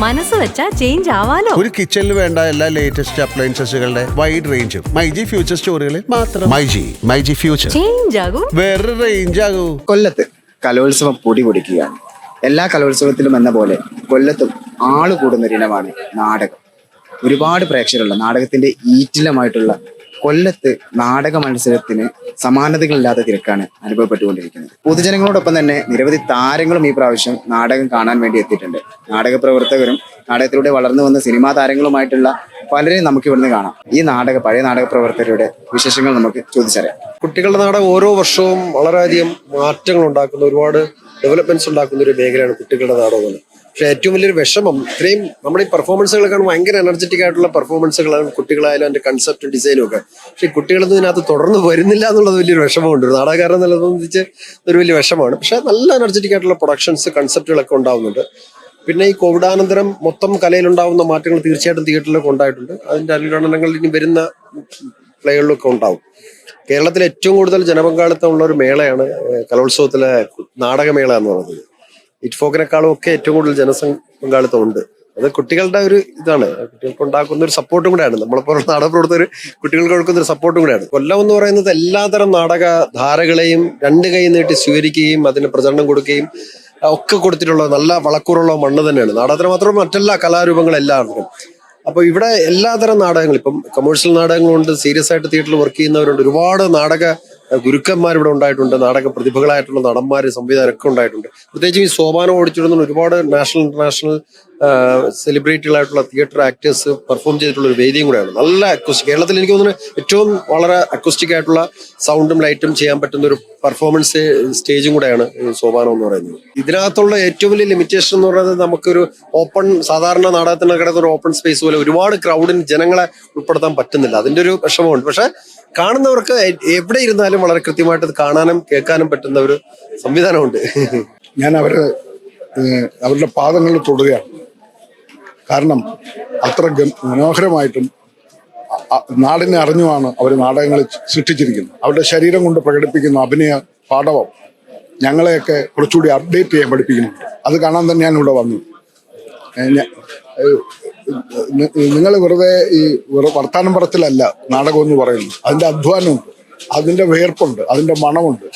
മനസ്സ് വെച്ചാ ചേഞ്ച് ആവാലോ. ഒരു കിച്ചണിൽ വേണ്ട എല്ലാ ലേറ്റസ്റ്റ് അപ്ലയൻസസുകളുടെ വൈഡ് റേഞ്ചും മൈജി ഫ്യൂച്ചർ സ്റ്റോറുകളിൽ മാത്രം. മൈജി ഫ്യൂച്ചർ ചേഞ്ച് ആകും, വേറൊരു റേഞ്ച് ആകൂ. കൊല്ലത്ത് കലോത്സവം പൊടി പൊടിക്കുകയാണ്. എല്ലാ കലോത്സവത്തിലും എന്ന പോലെ കൊല്ലത്തും ആള് കൂടുന്നൊരിനമാണ് നാടകം. ഒരുപാട് പ്രേക്ഷകരുള്ള നാടകത്തിന്റെ ഈറ്റിലമായിട്ടുള്ള കൊല്ലത്ത് നാടക മത്സരത്തിന് സമാനതകളില്ലാത്ത തിരക്കാണ് അനുഭവപ്പെട്ടുകൊണ്ടിരിക്കുന്നത്. പൊതുജനങ്ങളോടൊപ്പം തന്നെ നിരവധി താരങ്ങളും ഈ പ്രാവശ്യം നാടകം കാണാൻ വേണ്ടി എത്തിയിട്ടുണ്ട്. നാടക പ്രവർത്തകരും നാടകത്തിലൂടെ വളർന്നു വന്ന സിനിമാ താരങ്ങളുമായിട്ടുള്ള പലരെയും നമുക്ക് ഇവിടുന്ന് കാണാം. ഈ പഴയ നാടക പ്രവർത്തകരുടെ വിശേഷങ്ങൾ നമുക്ക് ചോദിച്ചറിയാം. കുട്ടികളുടെ നാടകം ഓരോ വർഷവും വളരെയധികം മാറ്റങ്ങൾ ഉണ്ടാക്കുന്ന, ഒരുപാട് ഡെവലപ്മെന്റ്സ് ഉണ്ടാക്കുന്ന ഒരു മേഖലയാണ് കുട്ടികളുടെ നാടകം. പക്ഷെ ഏറ്റവും വലിയൊരു വിഷമം, ഇത്രയും നമ്മുടെ ഈ പെർഫോമൻസുകളൊക്കെ ഭയങ്കര എനർജറ്റിക് ആയിട്ടുള്ള പെർഫോമൻസുകളാണ് കുട്ടികളായാലും അതിന്റെ കൺസെപ്റ്റും ഡിസൈനും ഒക്കെ. പക്ഷെ കുട്ടികളൊന്നും ഇതിനകത്ത് തുടർന്ന് വരുന്നില്ല എന്നുള്ളത് വലിയൊരു വിഷമമുണ്ട്. ഒരു നാടകക്കാരൻ എന്നുള്ളതിച്ച് ഒരു വലിയ വിഷമമാണ്. പക്ഷെ നല്ല എനർജറ്റിക് ആയിട്ടുള്ള പ്രൊഡക്ഷൻസ്, കൺസെപ്റ്റുകളൊക്കെ ഉണ്ടാവുന്നുണ്ട്. പിന്നെ ഈ കോവിഡാനന്തരം മൊത്തം കലയിലുണ്ടാവുന്ന മാറ്റങ്ങൾ തീർച്ചയായിട്ടും തിയേറ്ററിലൊക്കെ ഉണ്ടായിട്ടുണ്ട്. അതിന്റെ അനുരണനങ്ങൾ ഇനി വരുന്ന പ്ലേകളിലൊക്കെ ഉണ്ടാവും. കേരളത്തിൽ ഏറ്റവും കൂടുതൽ ജനപങ്കാളിത്തമുള്ള ഒരു മേളയാണ് കലോത്സവത്തിലെ നാടകമേള എന്ന് പറയുന്നത്. ഇറ്റ്ഫോക്കിനെക്കാളും ഒക്കെ ഏറ്റവും കൂടുതൽ ജനപങ്കാളിത്തം ഉണ്ട്. അത് കുട്ടികളുടെ ഒരു ഇതാണ്, കുട്ടികൾക്ക് ഉണ്ടാക്കുന്ന ഒരു സപ്പോർട്ടും കൂടെയാണ്. നമ്മളെപ്പോലുള്ള നാടക പ്രവർത്തകർ കുട്ടികൾക്ക് കൊടുക്കുന്ന ഒരു സപ്പോർട്ടും കൂടെയാണ്. കൊല്ലം എന്ന് പറയുന്നത് എല്ലാതരം നാടക ധാരകളെയും രണ്ട് കൈ നീട്ടി സ്വീകരിക്കുകയും അതിന് പ്രചരണം കൊടുക്കുകയും ഒക്കെ കൊടുത്തിട്ടുള്ള നല്ല വളക്കൂറുള്ള മണ്ണ് തന്നെയാണ്. നാടകത്തിന് മാത്രം മറ്റെല്ലാ കലാരൂപങ്ങളെല്ലാവർക്കും. അപ്പൊ ഇവിടെ എല്ലാതരം നാടകങ്ങൾ, ഇപ്പം കമേഴ്ഷ്യൽ നാടകങ്ങളുണ്ട്, സീരിയസ് ആയിട്ട് തിയേറ്ററിൽ വർക്ക് ചെയ്യുന്നവരുണ്ട്, ഒരുപാട് നാടക ഗുരുക്കന്മാർ ഇവിടെ ഉണ്ടായിട്ടുണ്ട്, നാടക പ്രതിഭകളായിട്ടുള്ള നടന്മാര്, സംവിധാനമൊക്കെ ഉണ്ടായിട്ടുണ്ട്. പ്രത്യേകിച്ചും ഈ സോപാനം ഓടിച്ചിടുന്ന ഒരുപാട് നാഷണൽ ഇന്റർനാഷണൽ സെലിബ്രിറ്റികളായിട്ടുള്ള തിയേറ്റർ ആക്ടേഴ്സ് പെർഫോം ചെയ്തിട്ടുള്ള ഒരു വേദിയും കൂടെയാണ്. നല്ല അക്വസ്റ്റിക്, കേരളത്തിൽ എനിക്ക് തോന്നുന്നു ഏറ്റവും വളരെ അക്വസ്റ്റിക് ആയിട്ടുള്ള സൗണ്ടും ലൈറ്റും ചെയ്യാൻ പറ്റുന്ന ഒരു പെർഫോമൻസ് സ്റ്റേജും കൂടെയാണ് ഈ സോപാനം എന്ന് പറയുന്നത്. ഇതിനകത്തുള്ള ഏറ്റവും വലിയ ലിമിറ്റേഷൻ എന്ന് പറയുന്നത്, നമുക്കൊരു ഓപ്പൺ, സാധാരണ നാടകത്തിന് കിടക്കുന്ന ഒരു ഓപ്പൺ സ്പേസ് പോലെ ഒരുപാട് ക്രൗഡിന് ജനങ്ങളെ ഉൾപ്പെടുത്താൻ പറ്റുന്നില്ല. അതിന്റെ ഒരു വിഷമമുണ്ട്. പക്ഷെ കാണുന്നവർക്ക് എവിടെ ഇരുന്നാലും വളരെ കൃത്യമായിട്ട് കാണാനും കേൾക്കാനും പറ്റുന്ന ഒരു സംവിധാനമുണ്ട്. ഞാൻ അവരുടെ പാദങ്ങളിൽ തൊടുകയാണ്. കാരണം അത്ര മനോഹരമായിട്ടും നാടിനെ അറിഞ്ഞുമാണ് അവർ നാടകങ്ങൾ സൃഷ്ടിച്ചിരിക്കുന്നത്. അവരുടെ ശരീരം കൊണ്ട് പ്രകടിപ്പിക്കുന്ന അഭിനയ പാടവം ഞങ്ങളെയൊക്കെ കുറച്ചുകൂടി അപ്ഡേറ്റ് ചെയ്യാൻ പഠിപ്പിക്കുന്നുണ്ട്. അത് കാണാൻ തന്നെ ഞാൻ ഇവിടെ വന്നു. നിങ്ങൾ വെറുതെ വർത്താനം പറച്ചിലല്ല നാടകം എന്ന് പറയുന്നത്. അതിന്റെ അധ്വാനമുണ്ട്, അതിന്റെ വിയർപ്പുണ്ട്, അതിന്റെ മണമുണ്ട്,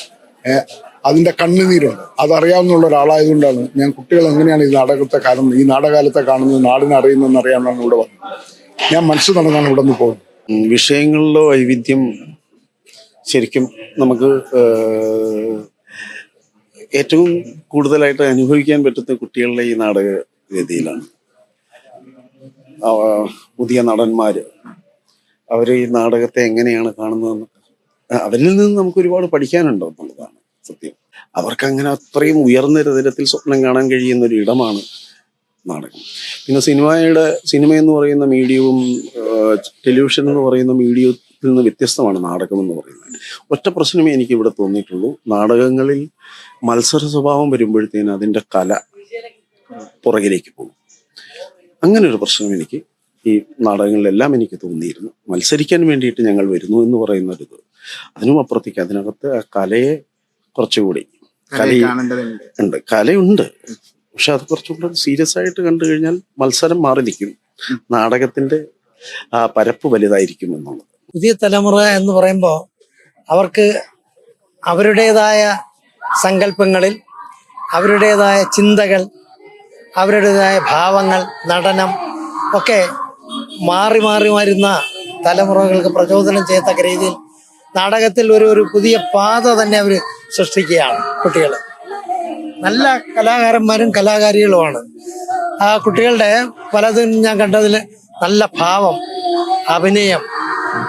അതിന്റെ കണ്ണുനീരുണ്ട്. അതറിയാവുന്ന ഒരാളായതുകൊണ്ടാണ് ഞാൻ കുട്ടികൾ എങ്ങനെയാണ് ഈ നാടകത്തെ കാണുന്നത്, ഈ നാടകകാലത്തെ കാണുന്നത്, നാടിനെ അറിയുന്നതെന്ന് അറിയാനാണ് ഇവിടെ വന്നത്. ഞാൻ മനസ്സ് നടന്നാണ് ഇവിടെ നിന്ന് പോകുന്നത്. വിഷയങ്ങളിലെ വൈവിധ്യം ശരിക്കും നമുക്ക് ഏറ്റവും കൂടുതലായിട്ട് അനുഭവിക്കാൻ പറ്റുന്ന കുട്ടികളുടെ ഈ നാടക വേദിയിലാണ്. പുതിയ നടന്മാര് അവര് ഈ നാടകത്തെ എങ്ങനെയാണ് കാണുന്നതെന്ന് അവരിൽ നിന്ന് നമുക്ക് ഒരുപാട് പഠിക്കാനുണ്ടോ എന്നുള്ളതാണ് സത്യം. അവർക്ക് അങ്ങനെ അത്രയും ഉയർന്ന തരത്തിൽ സ്വപ്നം കാണാൻ കഴിയുന്ന ഒരു ഇടമാണ് നാടകം. പിന്നെ സിനിമ എന്ന് പറയുന്ന മീഡിയവും ടെലിവിഷൻ എന്ന് പറയുന്ന മീഡിയത്തിൽ നിന്ന് വ്യത്യസ്തമാണ് നാടകം എന്ന് പറയുന്നത്. ഒറ്റ പ്രശ്നമേ എനിക്ക് ഇവിടെ തോന്നിയിട്ടുള്ളൂ. നാടകങ്ങളിൽ മത്സര സ്വഭാവം വരുമ്പോഴത്തേന് അതിൻ്റെ കല പുറകിലേക്ക് പോകും. അങ്ങനെ ഒരു പ്രശ്നം എനിക്ക് ഈ നാടകങ്ങളിലെല്ലാം എനിക്ക് തോന്നിയിരുന്നു. മത്സരിക്കാൻ വേണ്ടിയിട്ട് ഞങ്ങൾ വരുന്നു എന്ന് പറയുന്നൊരിത്, അതിനും അപ്പുറത്തേക്ക് അതിനകത്ത് ആ കലയെ കുറച്ചുകൂടി കലയുണ്ട്, പക്ഷെ അത് കുറച്ചുകൂടി സീരിയസ് ആയിട്ട് കണ്ടു കഴിഞ്ഞാൽ മത്സരം മാറി നിൽക്കും, നാടകത്തിന്റെ ആ പരപ്പ് വലുതായിരിക്കും എന്നുള്ളത്. പുതിയ തലമുറ എന്ന് പറയുമ്പോൾ അവർക്ക് അവരുടേതായ സങ്കല്പങ്ങളിൽ, അവരുടേതായ ചിന്തകൾ, അവരുടേതായ ഭാവങ്ങൾ, നടനം ഒക്കെ മാറി വരുന്ന തലമുറകൾക്ക് പ്രചോദനം ചെയ്യത്തക്ക രീതിയിൽ നാടകത്തിൽ ഒരു പുതിയ പാത തന്നെ അവർ സൃഷ്ടിക്കുകയാണ്. കുട്ടികൾ നല്ല കലാകാരന്മാരും കലാകാരികളുമാണ്. ആ കുട്ടികളുടെ പലതും ഞാൻ കണ്ടതിൽ നല്ല ഭാവം, അഭിനയം,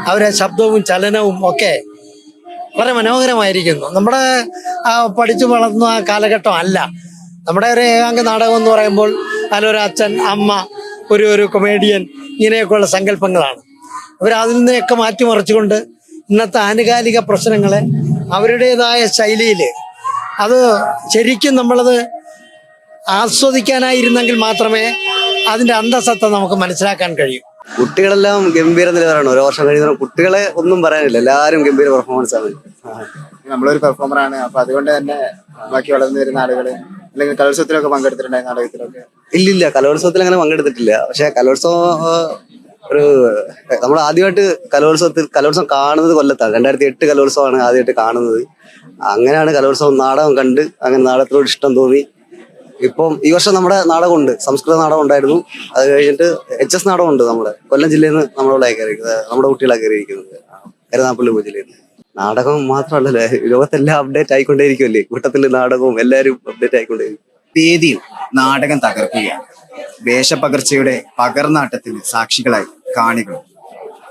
അവരെ ശബ്ദവും ചലനവും ഒക്കെ വളരെ മനോഹരമായിരിക്കുന്നു. നമ്മുടെ പഠിച്ചു വളർന്ന ആ കാലഘട്ടം അല്ല. നമ്മുടെ ഒരു ഏകാംഗ നാടകം എന്ന് പറയുമ്പോൾ അതിലൊരു അച്ഛൻ, അമ്മ, ഒരു കൊമേഡിയൻ, ഇങ്ങനെയൊക്കെയുള്ള സങ്കല്പങ്ങളാണ്. അതിൽ നിന്നൊക്കെ മാറ്റിമറിച്ചുകൊണ്ട് ഇന്നത്തെ ആനുകാലിക പ്രശ്നങ്ങളെ അവരുടേതായ ശൈലിയിൽ അത് ശരിക്കും നമ്മളത് ആസ്വദിക്കാനായിരുന്നെങ്കിൽ മാത്രമേ അതിൻ്റെ അന്തസത്ത നമുക്ക് മനസ്സിലാക്കാൻ കഴിയും. കുട്ടികളെല്ലാം ഗംഭീര നിലവാരമാണ്. ഓരോ വർഷം കഴിയുന്ന കുട്ടികളെ ഒന്നും പറയാനില്ല, എല്ലാവരും ഗംഭീര പെർഫോമൻസ് ആണ്. നമ്മളൊരു പെർഫോമറാണ്, അപ്പൊ അതുകൊണ്ട് തന്നെ ബാക്കി വളർന്നു വരുന്ന ആളുകള് അല്ലെങ്കിൽ കലോത്സവത്തിലൊക്കെ പങ്കെടുത്തിട്ടുണ്ടായ നാടകത്തിലൊക്കെ ഇല്ലില്ല, കലോത്സവത്തിൽ അങ്ങനെ പങ്കെടുത്തിട്ടില്ല. പക്ഷെ കലോത്സവം ഒരു നമ്മൾ ആദ്യമായിട്ട് കലോത്സവം കാണുന്നത് കൊല്ലത്താണ്. 2008 കലോത്സവമാണ് ആദ്യമായിട്ട് കാണുന്നത്. അങ്ങനെയാണ് കലോത്സവം നാടകം കണ്ട് അങ്ങനെ നാടകത്തിനോട് ഇഷ്ടം തോന്നി. ഇപ്പം ഈ വർഷം നമ്മുടെ നാടകമുണ്ട്, സംസ്കൃത നാടകം ഉണ്ടായിരുന്നു. അത് കഴിഞ്ഞിട്ട് HS നാടകമുണ്ട് നമ്മുടെ കൊല്ലം ജില്ലയിൽ നിന്ന് നമ്മുടെ കുട്ടികളാണ് കയറിയിരിക്കുന്നത്, കരുനാഗപ്പള്ളി ഉപജില്ലയിൽ നിന്ന്. നാടകം മാത്രമല്ലല്ലോ, ലോകത്തെല്ലാം അപ്ഡേറ്റ് ആയിക്കൊണ്ടേയിരിക്കുമല്ലേ, കൂട്ടത്തിൽ നാടകവും എല്ലാവരും അപ്ഡേറ്റ് ആയിക്കൊണ്ടേയിരിക്കും. വേദിയിൽ നാടകം തകർക്കുകയാണ്. വേഷപ്പകർച്ചയുടെ പകർനാട്ടത്തിന് സാക്ഷികളായി കാണികൾ.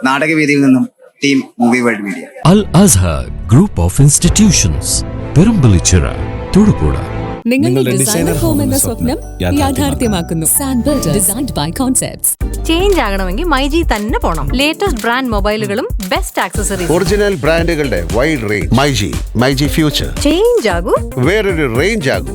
നാടകവേദിയിൽ നിന്നും team movie world media. Al Azhar Group of Institutions, Perumbalichira, Thodupuzha. നിങ്ങളുടെ ഡിസൈനർ ഹോം എന്ന സ്വപ്നം യാഥാർത്ഥ്യമാക്കുന്നു. Sanbuild, designed by concepts. Change ആകണമെങ്കിൽ മൈജി തന്നെ പോണം. ലേറ്റസ്റ്റ് ബ്രാൻഡ് മൊബൈലുകളും ബെസ്റ്റ് ആക്സസറീസ്, ഒറിജിനൽ ബ്രാൻഡുകളുടെ wide range. MyG future. Change ആകൂ, വേറൊരു റേഞ്ച് ആകൂ.